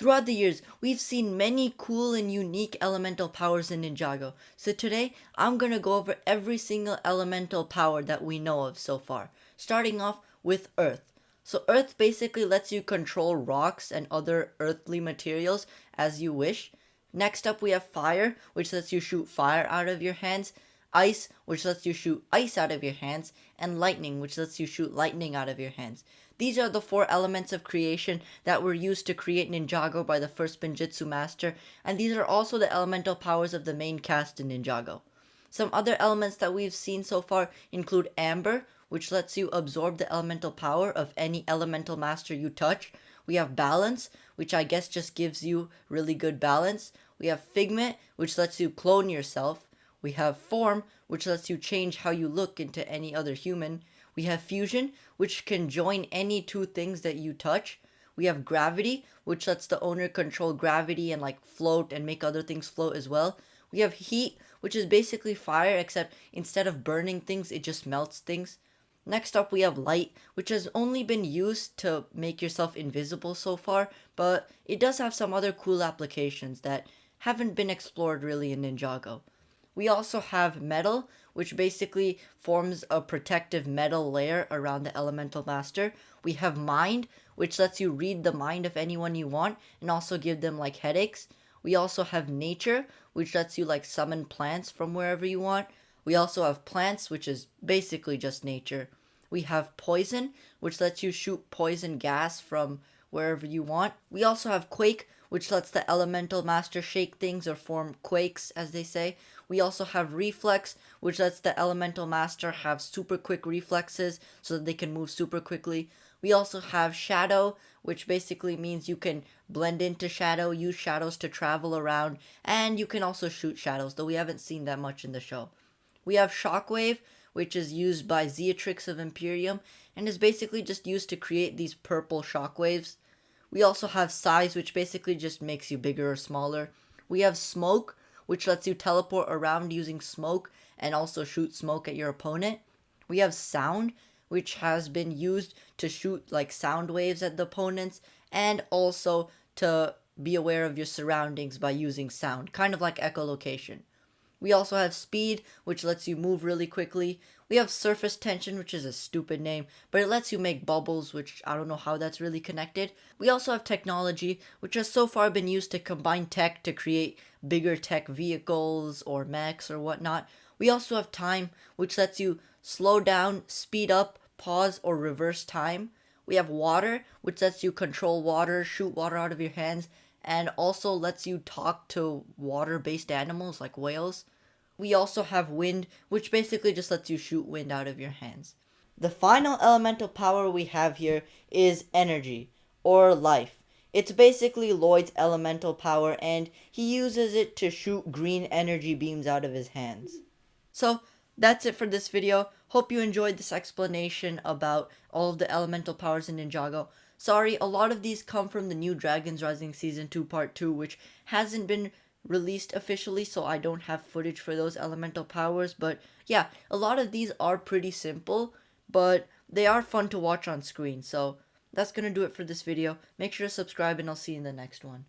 Throughout the years, we've seen many cool and unique elemental powers in Ninjago. So today, I'm gonna go over every single elemental power that we know of so far, starting off with Earth. So Earth basically lets you control rocks and other earthly materials as you wish. Next up, we have Fire, which lets you shoot fire out of your hands. Ice, which lets you shoot ice out of your hands, and lightning, which lets you shoot lightning out of your hands. These are the four elements of creation that were used to create Ninjago by the first Spinjitzu master, and these are also the elemental powers of the main cast in Ninjago. Some other elements that we've seen so far include Amber, which lets you absorb the elemental power of any elemental master you touch. We have Balance, which I guess just gives you really good balance. We have Figment, which lets you clone yourself. We have Form, which lets you change how you look into any other human. We have Fusion, which can join any two things that you touch. We have Gravity, which lets the owner control gravity and like float and make other things float as well. We have Heat, which is basically fire, except instead of burning things, it just melts things. Next up, we have Light, which has only been used to make yourself invisible so far, but it does have some other cool applications that haven't been explored really in Ninjago. We also have Metal, which basically forms a protective metal layer around the elemental master. We have Mind, which lets you read the mind of anyone you want and also give them like headaches. We also have Nature, which lets you like summon plants from wherever you want. We also have Plants, which is basically just nature. We have Poison, which lets you shoot poison gas from wherever you want. We also have Quake, which lets the elemental master shake things or form quakes, as they say. We also have Reflex, which lets the elemental master have super quick reflexes so that they can move super quickly. We also have Shadow, which basically means you can blend into shadow, use shadows to travel around, and you can also shoot shadows, though we haven't seen that much in the show. We have Shockwave, which is used by Zeatrix of Imperium, and is basically just used to create these purple shockwaves. We also have Size, which basically just makes you bigger or smaller. We have Smoke, which lets you teleport around using smoke and also shoot smoke at your opponent. We have Sound, which has been used to shoot like sound waves at the opponents and also to be aware of your surroundings by using sound, kind of like echolocation. We also have Speed, which lets you move really quickly. We have Surface Tension, which is a stupid name, but it lets you make bubbles, which I don't know how that's really connected. We also have Technology, which has so far been used to combine tech to create bigger tech vehicles or mechs or whatnot. We also have Time, which lets you slow down, speed up, pause, or reverse time. We have Water, which lets you control water, shoot water out of your hands, and also lets you talk to water-based animals like whales. We also have Wind, which basically just lets you shoot wind out of your hands. The final elemental power we have here is Energy, or Life. It's basically Lloyd's elemental power, and he uses it to shoot green energy beams out of his hands. So, that's it for this video. Hope you enjoyed this explanation about all of the elemental powers in Ninjago. Sorry, a lot of these come from the new Dragons Rising Season 2 Part 2, which hasn't been released officially, so I don't have footage for those elemental powers. But yeah, a lot of these are pretty simple, but they are fun to watch on screen. So that's gonna do it for this video. Make sure to subscribe, and I'll see you in the next one.